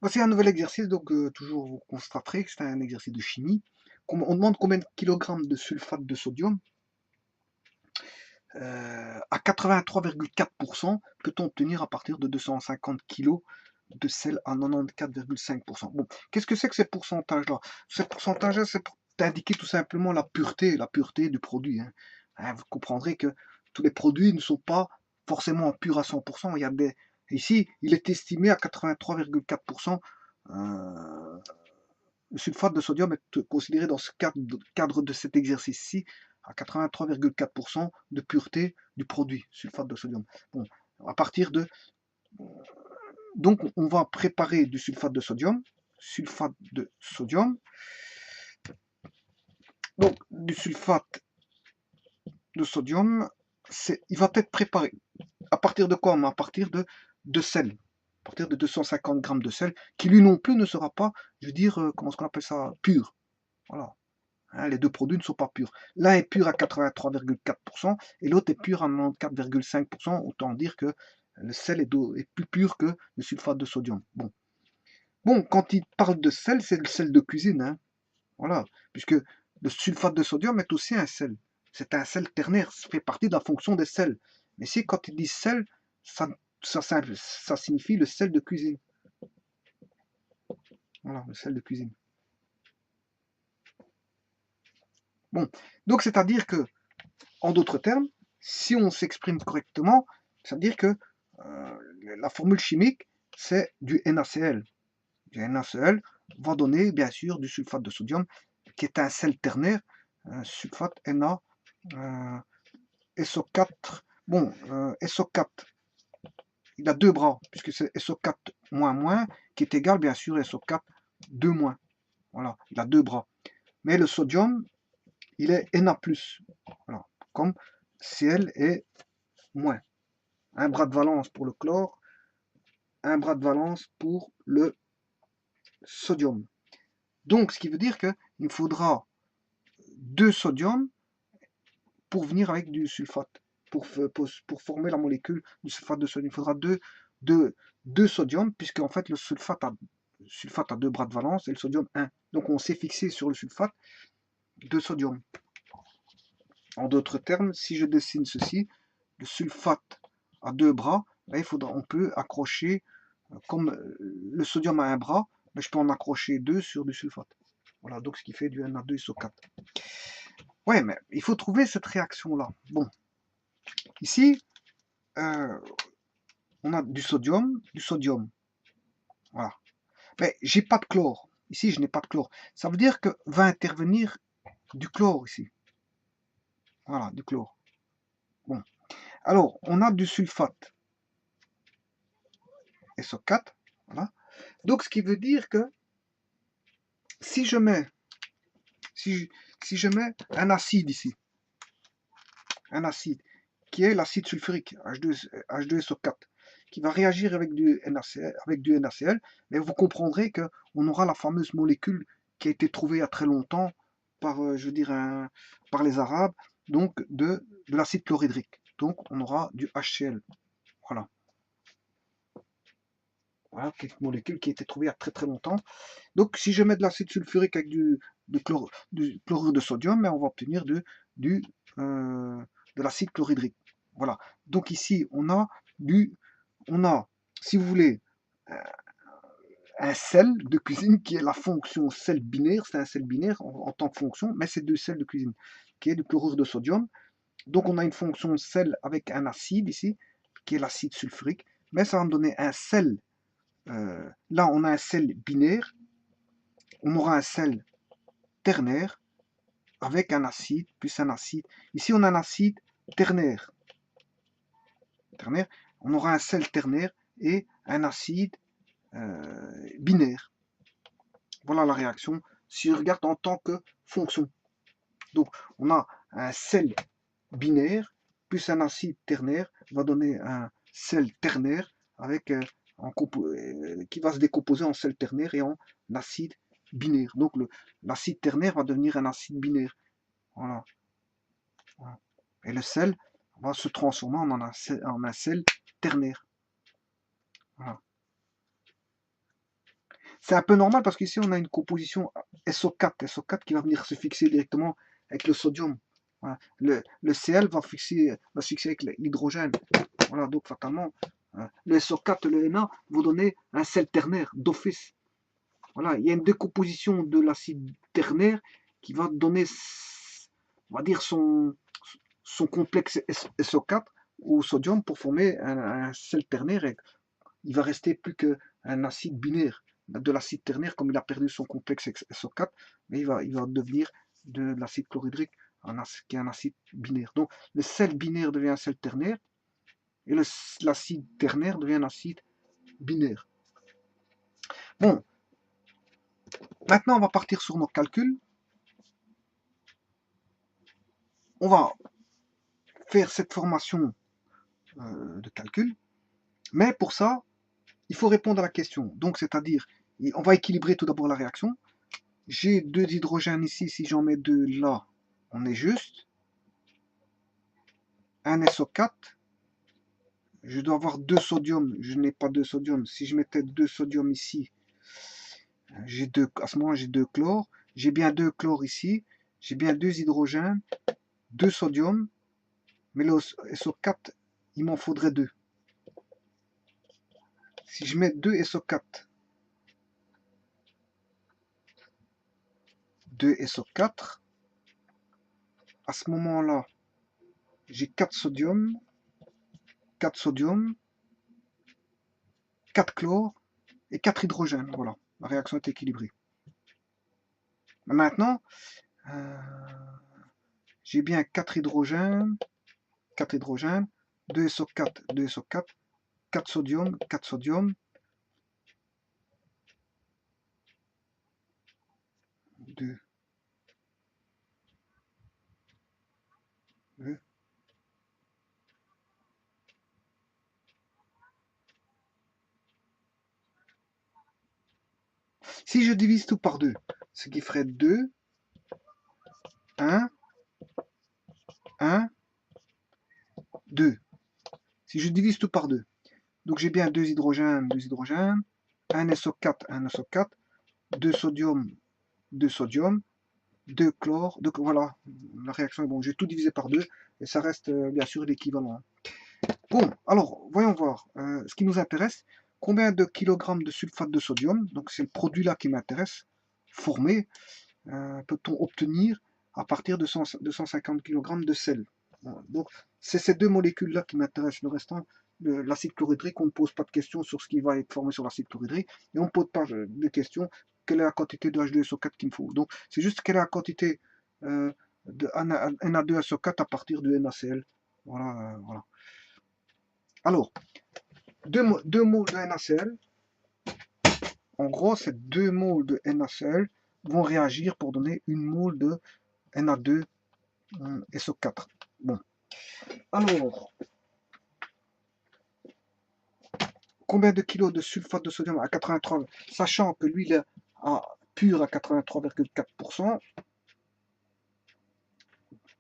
Voici un nouvel exercice, donc toujours vous constaterez que c'est un exercice de chimie. On demande combien de kilogrammes de sulfate de sodium. À 83,4%, peut-on obtenir à partir de 250 kg de sel à 94,5%. Bon, qu'est-ce que c'est que ces pourcentages-là? Ces pourcentages-là, c'est pour indiquer tout simplement la pureté du produit. Vous comprendrez que tous les produits ne sont pas forcément purs à 100%. Ici, il est estimé à 83,4%. Le sulfate de sodium est considéré dans ce cadre de cet exercice-ci à 83,4% de pureté du produit, sulfate de sodium. Bon, à partir de... Donc, on va préparer du sulfate de sodium. Sulfate de sodium. Donc, du sulfate de sodium, il va être préparé. À partir de quoi? À partir de sel. À partir de 250 grammes de sel, qui lui non plus ne sera pas, je veux dire, comment est-ce qu'on appelle ça? Pur. Voilà. Les deux produits ne sont pas purs. L'un est pur à 83,4% et l'autre est pur à 94,5%. Autant dire que le sel est plus pur que le sulfate de sodium. Bon, quand il parle de sel, c'est le sel de cuisine. Voilà. Puisque le sulfate de sodium est aussi un sel. C'est un sel ternaire. Ça fait partie de la fonction des sels. Mais si quand il dit sel, ça signifie le sel de cuisine. Voilà, le sel de cuisine. Bon, donc c'est-à-dire que, en d'autres termes, si on s'exprime correctement, c'est-à-dire que la formule chimique, c'est du NaCl. Du NaCl va donner, bien sûr, du sulfate de sodium, qui est un sel ternaire, sulfate Na, SO4. Bon, SO4, il a deux bras, puisque c'est SO4-, qui est égal, bien sûr, à SO4, 2-. Voilà, il a deux bras. Mais le sodium, il est Na+. Voilà, comme Cl est moins. Un bras de valence pour le chlore, un bras de valence pour le sodium. Donc, ce qui veut dire qu'il me faudra deux sodiums pour venir avec du sulfate, pour former la molécule du sulfate de sodium. Il faudra deux sodiums, puisque en fait le sulfate a deux bras de valence et le sodium 1. Donc on s'est fixé sur le sulfate de sodium. En d'autres termes, si je dessine ceci, le sulfate a deux bras, on peut accrocher, comme le sodium a un bras, je peux en accrocher deux sur du sulfate. Voilà, donc ce qui fait du Na2SO4. Ouais, mais il faut trouver cette réaction-là. Bon, ici, on a du sodium. Voilà. Mais j'ai pas de chlore. Ici, je n'ai pas de chlore. Ça veut dire que va intervenir du chlore ici. Voilà, du chlore. Bon. Alors, on a du sulfate. SO4. Voilà. Donc, ce qui veut dire que si je mets un acide ici, un acide qui est l'acide sulfurique, H2SO4, qui va réagir avec du NaCl, mais vous comprendrez qu'on aura la fameuse molécule qui a été trouvée il y a très longtemps par, par les Arabes, donc de l'acide chlorhydrique. Donc on aura du HCl. Voilà. Voilà, une molécule qui a été trouvée il y a très très longtemps. Donc si je mets de l'acide sulfurique avec du chlorure de sodium, on va obtenir de l'acide chlorhydrique. Voilà. Donc ici, on a, si vous voulez, un sel de cuisine qui est la fonction sel binaire. C'est un sel binaire en tant que fonction, mais c'est deux sels de cuisine, qui est du chlorure de sodium. Donc on a une fonction sel avec un acide ici, qui est l'acide sulfurique, mais ça va me donner un sel. Là, on a un sel binaire. On aura un sel ternaire avec un acide, plus un acide. Ici, on a un acide ternaire. On aura un sel ternaire et un acide binaire. Voilà la réaction si je regarde en tant que fonction. Donc, on a un sel binaire plus un acide ternaire va donner un sel ternaire avec qui va se décomposer en sel ternaire et en acide binaire. Donc, l'acide ternaire va devenir un acide binaire. Voilà. Et le sel va se transformer en un sel ternaire. Voilà. C'est un peu normal parce qu'ici, on a une composition SO4 qui va venir se fixer directement avec le sodium. Voilà. Le Cl va se fixer avec l'hydrogène. Voilà, donc fatalement, le SO4 et le Na vont donner un sel ternaire d'office. Voilà, il y a une décomposition de l'acide ternaire qui va donner, on va dire, son complexe SO4 au sodium pour former un sel ternaire. Et il va rester plus qu'un acide binaire. De l'acide ternaire, comme il a perdu son complexe SO4, mais il va devenir de l'acide chlorhydrique, qui est un acide binaire. Donc le sel binaire devient un sel ternaire, et l'acide ternaire devient un acide binaire. Bon, maintenant on va partir sur nos calculs. On va faire cette formation de calcul, mais pour ça, il faut répondre à la question. Donc, c'est-à-dire, on va équilibrer tout d'abord la réaction. J'ai 2 hydrogènes ici, si j'en mets 2 là, on est juste. Un SO4. Je dois avoir 2 sodium, je n'ai pas de sodium. Si je mettais 2 sodium ici, à ce moment j'ai 2 chlore. J'ai bien 2 chlore ici. J'ai bien 2 hydrogènes, 2 sodium. Mais le SO4, il m'en faudrait 2. Si je mets 2 SO4, 2 SO4, à ce moment-là, j'ai 4 sodium, 4 sodium, 4 chlore et 4 hydrogènes. Voilà, la réaction est équilibrée. Maintenant, j'ai bien 4 hydrogènes, 2 SO4, 2 SO4, 4 sodium, 4 sodium, 2, 2. Si je divise tout par 2, ce qui ferait 2, 1, 1, 2. Si je divise tout par 2, donc j'ai bien 2 hydrogènes, 2 hydrogènes, 1 SO4, 1 SO4, 2 sodium, 2 sodium, 2 chlore. Donc voilà, la réaction est bon. J'ai tout divisé par 2 et ça reste bien sûr l'équivalent. Bon, alors voyons voir. Ce qui nous intéresse, combien de kilogrammes de sulfate de sodium, donc c'est le produit là qui m'intéresse, formé, peut-on obtenir à partir de 150 kg de sel. Bon, donc c'est ces deux molécules là qui m'intéressent. Le restant, l'acide chlorhydrique, on ne pose pas de questions sur ce qui va être formé sur l'acide chlorhydrique et on ne pose pas de questions quelle est la quantité de H2SO4 qu'il me faut. Donc c'est juste quelle est la quantité de Na2SO4 à partir de NaCl. Voilà, voilà. Alors, 2 moles de NaCl, en gros, ces 2 moles de NaCl vont réagir pour donner 1 mole de Na2SO4. Bon. Alors, combien de kilos de sulfate de sodium à 83, sachant que l'huile pure à 83,4%.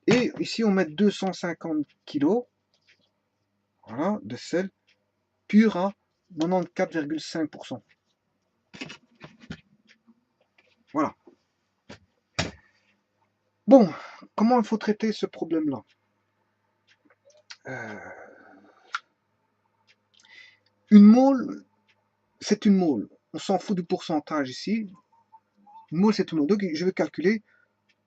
Et ici, on met 250 kilos, voilà, de sel pur à 94,5%. Voilà. Bon, comment il faut traiter ce problème-là? Une mole, c'est une mole. On s'en fout du pourcentage ici. Une mole, c'est une mole. Donc, je vais calculer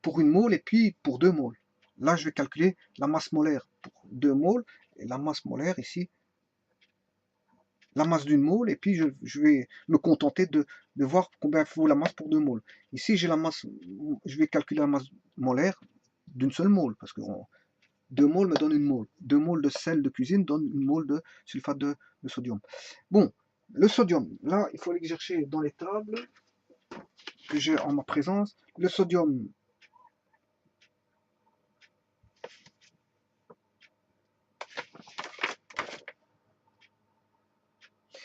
pour une mole et puis pour 2 moles. Là, je vais calculer la masse molaire pour 2 moles et la masse molaire ici, la masse d'une mole, et puis je vais me contenter de voir combien vaut la masse pour 2 moles. Ici, j'ai la masse, je vais calculer la masse molaire d'une seule mole, parce que 2 moles me donnent une mole. 2 moles de sel de cuisine donnent une mole de sulfate de sodium. Bon, le sodium, là, il faut aller chercher dans les tables que j'ai en ma présence. Le sodium,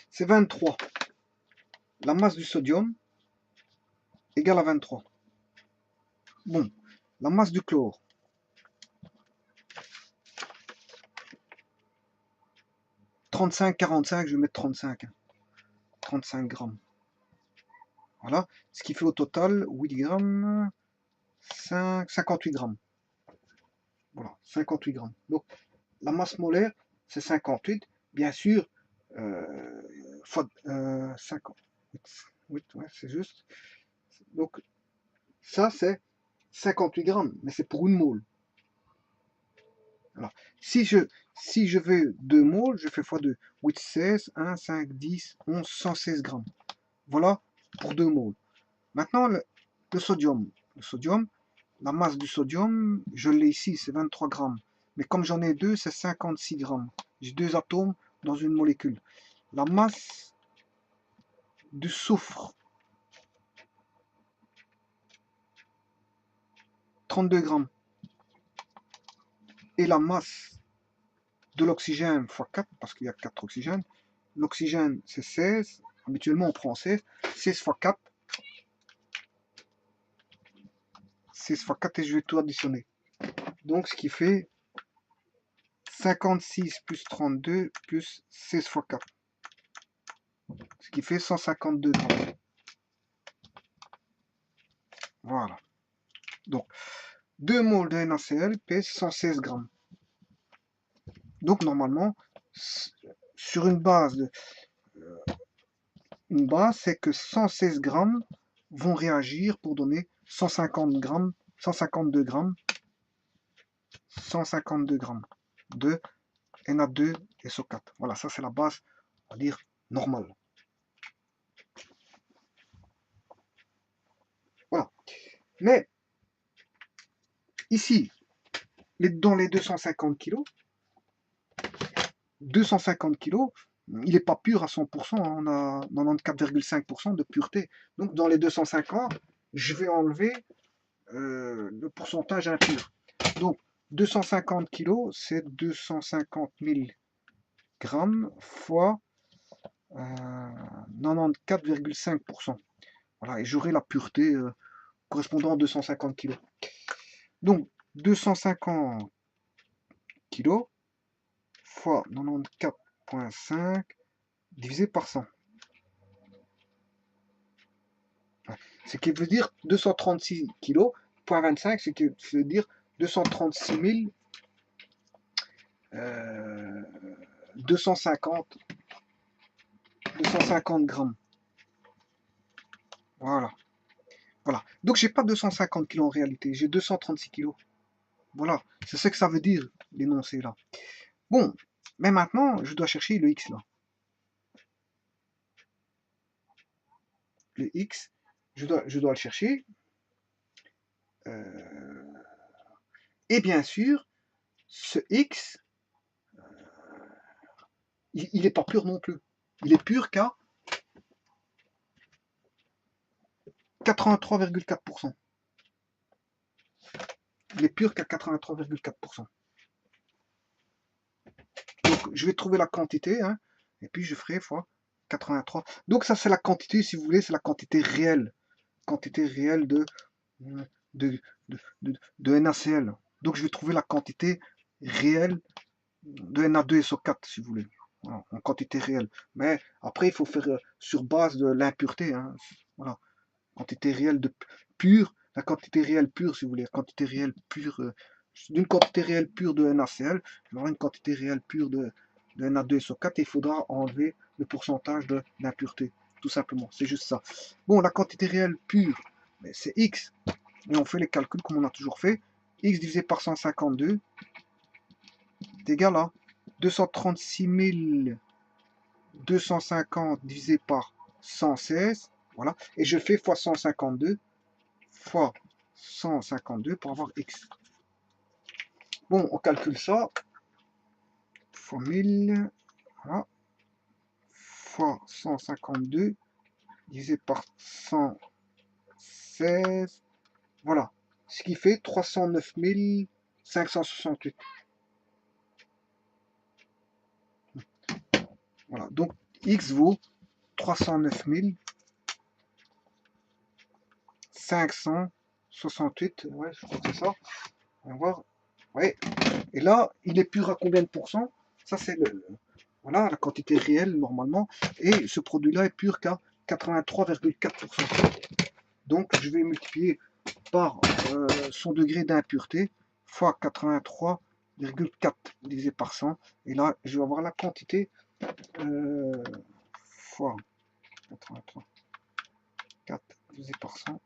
c'est 23. La masse du sodium égale à 23. Bon, la masse du chlore. « 35, 45, je vais mettre 35. 35 grammes. Voilà, ce qui fait au total 8 grammes, 58 grammes. Voilà, 58 grammes. Donc, la masse molaire, c'est 58. Bien sûr, fois 50. Oui, ouais, c'est juste. Donc, ça, c'est 58 grammes, mais c'est pour une mole. Alors, si je veux 2 moles, je fais x2. 8, 16, 1, 5, 10, 11, 116 grammes. Voilà pour 2 moles. Maintenant, le sodium. Le sodium, la masse du sodium, je l'ai ici, c'est 23 grammes. Mais comme j'en ai deux, c'est 56 grammes. J'ai 2 atomes dans une molécule. La masse du soufre, 32 grammes. Et la masse de l'oxygène x 4, parce qu'il y a 4 oxygènes. L'oxygène, c'est 16. Habituellement, on prend 16. 16 x 4. 16 x 4 et je vais tout additionner. Donc, ce qui fait 56 plus 32 plus 16 x 4. Ce qui fait 152 grammes. Voilà. Donc, 2 moles de NaCl pèsent 116 grammes. Donc, normalement, sur une base, c'est que 116 grammes vont réagir pour donner 150 grammes, 152 grammes, 152 grammes de Na2SO4. Voilà, ça c'est la base, on va dire, normale. Voilà. Mais, ici, dans les 250 kg, il n'est pas pur à 100%, hein, on a 94,5% de pureté. Donc dans les 250, je vais enlever le pourcentage impur. Donc 250 kg, c'est 250 000 grammes fois 94,5%. Voilà, et j'aurai la pureté correspondant à 250 kg. Donc 250 kg fois 94,5 divisé par 100. Ce qui veut dire 236 kg, point 25, ce qui veut dire 236 250 grammes. Voilà. Voilà. Donc j'ai pas 250 kg en réalité, j'ai 236 kg. Voilà, c'est ce que ça veut dire, l'énoncé là. Bon, mais maintenant, je dois chercher le X là. Le X, je dois le chercher. Et bien sûr, ce X, il n'est pas pur non plus. Il est pur qu'à 83,4%. Il est pur qu'à 83,4%. Donc, je vais trouver la quantité, hein, et puis je ferai fois 83. Donc, ça, c'est la quantité, si vous voulez, c'est la quantité réelle. Quantité réelle de NaCl. Donc, je vais trouver la quantité réelle de Na2SO4, si vous voulez. Voilà, en quantité réelle. Mais après, il faut faire sur base de l'impureté. Hein, voilà. Quantité réelle de pure, la quantité réelle pure, si vous voulez, la quantité réelle pure, d'une quantité réelle pure de NaCl, il y aura une quantité réelle pure de Na2SO4 et il faudra enlever le pourcentage d'impureté, tout simplement, c'est juste ça. Bon, la quantité réelle pure, c'est X, et on fait les calculs comme on a toujours fait, X divisé par 152 est égal à 236 250 divisé par 116, voilà, et je fais fois 152 fois 152 pour avoir X. Bon, on calcule ça, fois 1000, voilà, fois 152, divisé par 116, voilà, ce qui fait 309 568. Voilà, donc X vaut 309 568, ouais, je crois que c'est ça. On va voir. Ouais. Et là, il est pur à combien de pourcents? Ça, c'est voilà, la quantité réelle, normalement. Et ce produit-là est pur qu'à 83,4%. Donc je vais multiplier par son degré d'impureté fois 83,4 divisé par 100. Et là, je vais avoir la quantité fois 83,4 divisé par 100.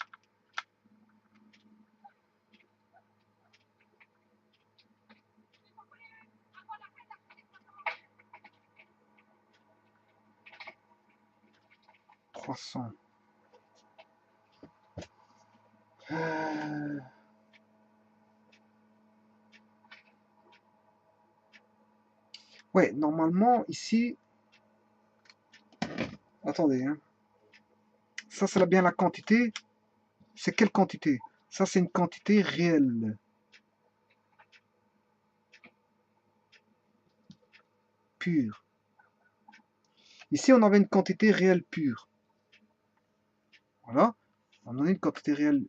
Ouais, normalement, ici... Attendez, hein. Ça, c'est bien la quantité. C'est quelle quantité? Ça, c'est une quantité réelle. Pure. Ici, on avait une quantité réelle pure. Voilà. On a une quantité réelle.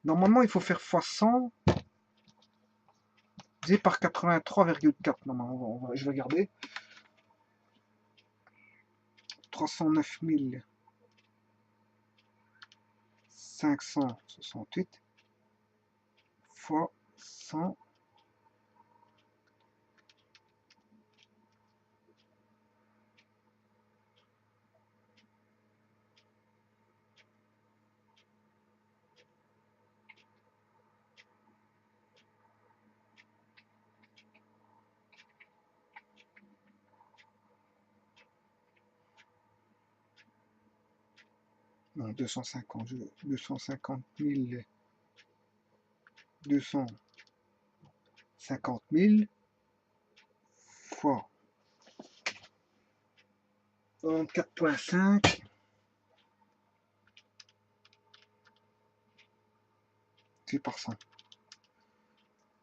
Normalement, il faut faire fois 100 divisé par 83,4. Normalement, je vais regarder. 309 568 fois 100. Non, 250 000 fois 4,5 c'est par 100.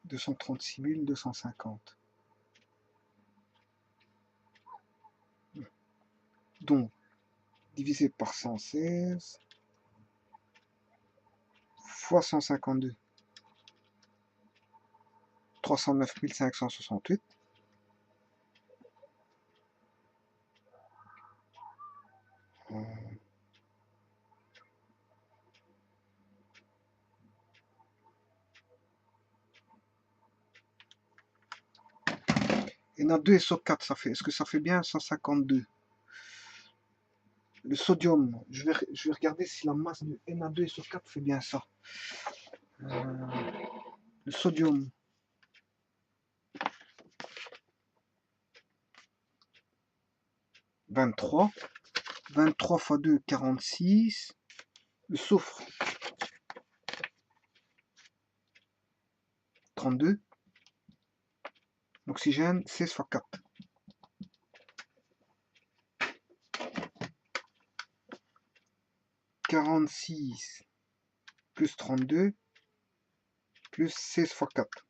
236 250. Donc, divisé par 116 fois 152. 309 568. Et Na2 et SO4, ça fait. Est-ce que ça fait bien 152? Le sodium, je vais regarder si la masse de Na2 et SO4 fait bien ça. Le sodium. 23. 23 fois 2, 46. Le soufre. 32. L'oxygène, 16 fois 4. 46 plus 32 plus 16 fois 4.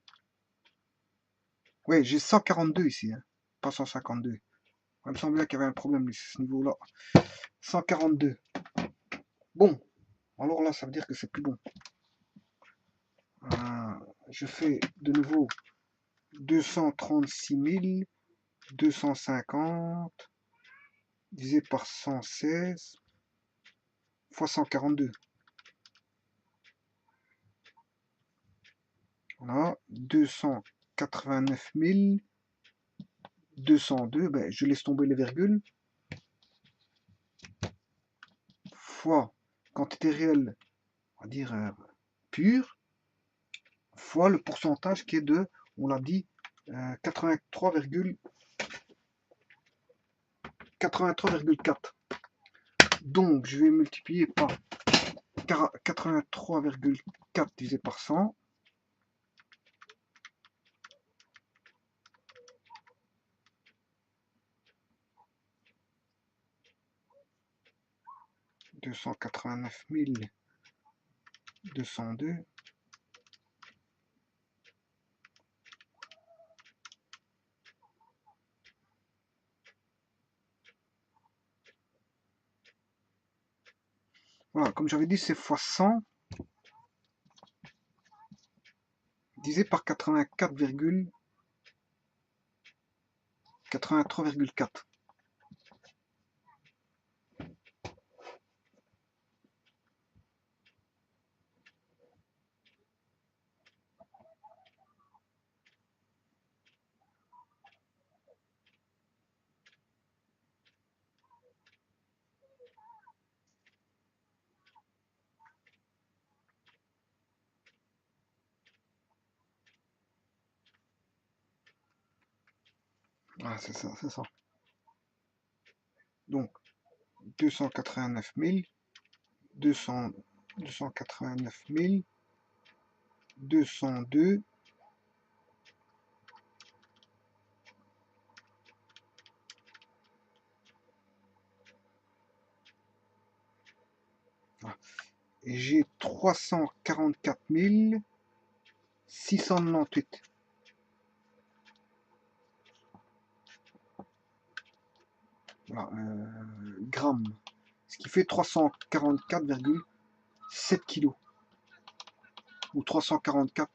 Ouais, j'ai 142 ici, hein, pas 152. Il me semblait qu'il y avait un problème à ce niveau-là. 142. Bon, alors là, ça veut dire que c'est plus bon. Je fais de nouveau 236 250 divisé par 116 fois 142. Voilà, 289 202, ben, je laisse tomber les virgules, fois quantité réelle, on va dire pure, fois le pourcentage qui est de, on l'a dit, 83,4. Donc, je vais multiplier par 83,4 divisé par 100. « 289 202 » Voilà, comme j'avais dit, c'est fois 100 divisé par 84,4. 83,4. Voilà, c'est ça, c'est ça. Donc, 289 000, 289 000, 202, et j'ai 344 698. Voilà, grammes. Ce qui fait 344,7 kg. Ou 344,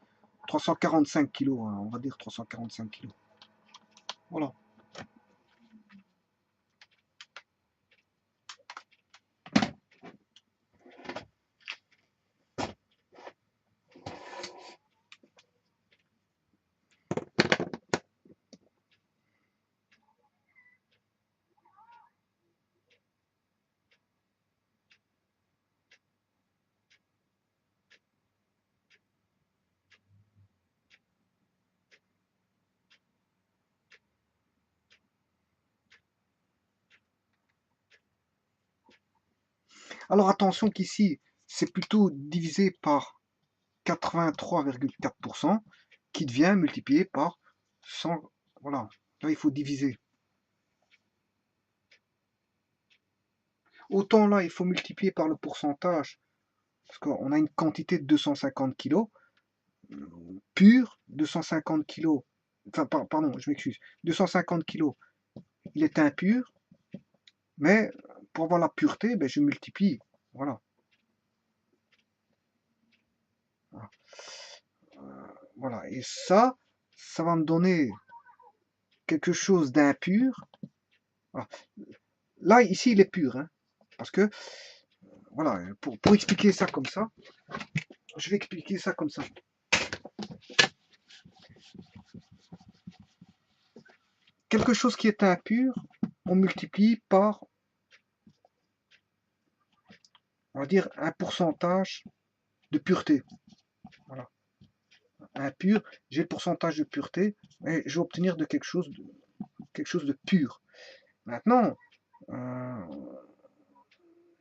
345 kg, hein, on va dire 345 kg. Voilà. Alors attention qu'ici, c'est plutôt divisé par 83,4% qui devient multiplié par 100. Voilà, là il faut diviser. Autant là, il faut multiplier par le pourcentage, parce qu'on a une quantité de 250 kg, pur, 250 kg, enfin pardon, je m'excuse, 250 kg, il est impur, mais pour avoir la pureté, ben, je multiplie. Voilà. Voilà. Et ça va me donner quelque chose d'impur. Voilà. Là, ici, il est pur. Hein, parce que, voilà, pour expliquer ça comme ça, je vais expliquer ça comme ça. Quelque chose qui est impur, on multiplie par, on va dire, un pourcentage de pureté. Voilà. Impur, j'ai le pourcentage de pureté, et je vais obtenir de quelque chose de pur. Maintenant,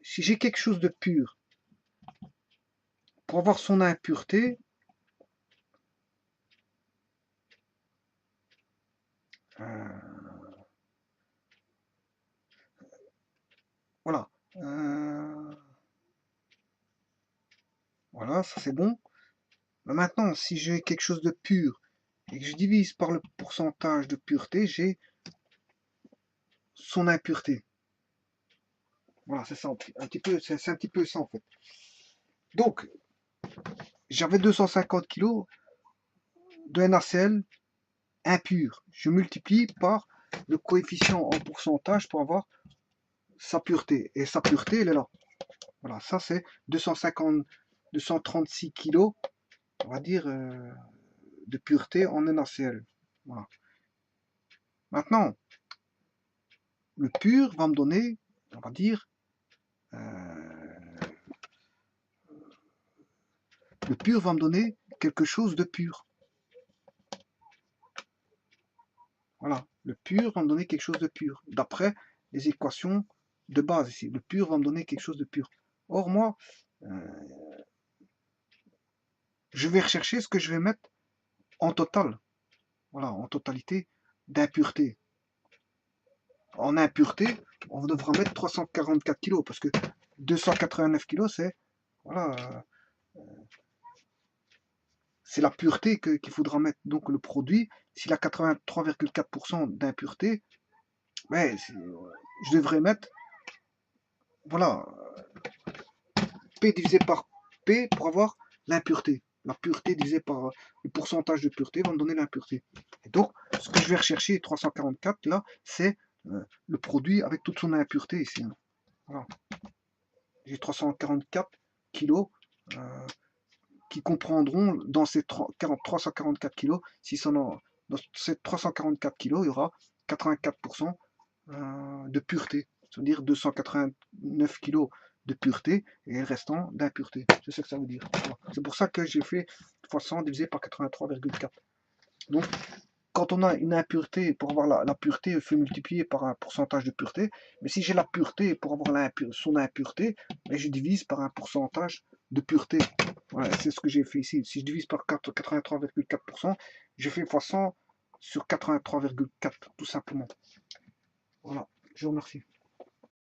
si j'ai quelque chose de pur, pour avoir son impureté, voilà. Voilà, ça c'est bon. Mais maintenant, si j'ai quelque chose de pur et que je divise par le pourcentage de pureté, j'ai son impureté. Voilà, c'est ça, un petit peu, c'est un petit peu ça en fait. Donc, j'avais 250 kg de NaCl impur. Je multiplie par le coefficient en pourcentage pour avoir sa pureté. Et sa pureté, elle est là. Voilà, ça c'est 236 kg, on va dire, de pureté en NaCl. Voilà. Maintenant, le pur va me donner, on va dire, le pur va me donner quelque chose de pur. Voilà, le pur va me donner quelque chose de pur. D'après les équations de base ici, le pur va me donner quelque chose de pur. Or, moi, je vais rechercher ce que je vais mettre en total. Voilà, en totalité d'impureté. En impureté, on devra mettre 344 kg parce que 289 kg, c'est voilà, c'est la pureté qu'il faudra mettre. Donc le produit, s'il a 83,4% d'impureté, ouais, je devrais mettre, voilà, P divisé par P pour avoir l'impureté. la pureté divisé par le pourcentage de pureté va me donner l'impureté. Et donc, ce que je vais rechercher, 344, là, c'est le produit avec toute son impureté ici. Voilà. J'ai 344 kilos qui comprendront dans ces 344 kilos, dans ces 344 kilos, il y aura 84% de pureté, c'est-à-dire 289 kilos de pureté et le restant d'impureté. C'est ce que ça veut dire. Voilà. C'est pour ça que j'ai fait x 100 divisé par 83,4. Donc, quand on a une impureté, pour avoir la pureté, il faut multiplier par un pourcentage de pureté. Mais si j'ai la pureté, pour avoir son impureté, ben je divise par un pourcentage de pureté. Voilà, c'est ce que j'ai fait ici. Si je divise par 83,4%, je fais x 100 sur 83,4, tout simplement. Voilà, je vous remercie.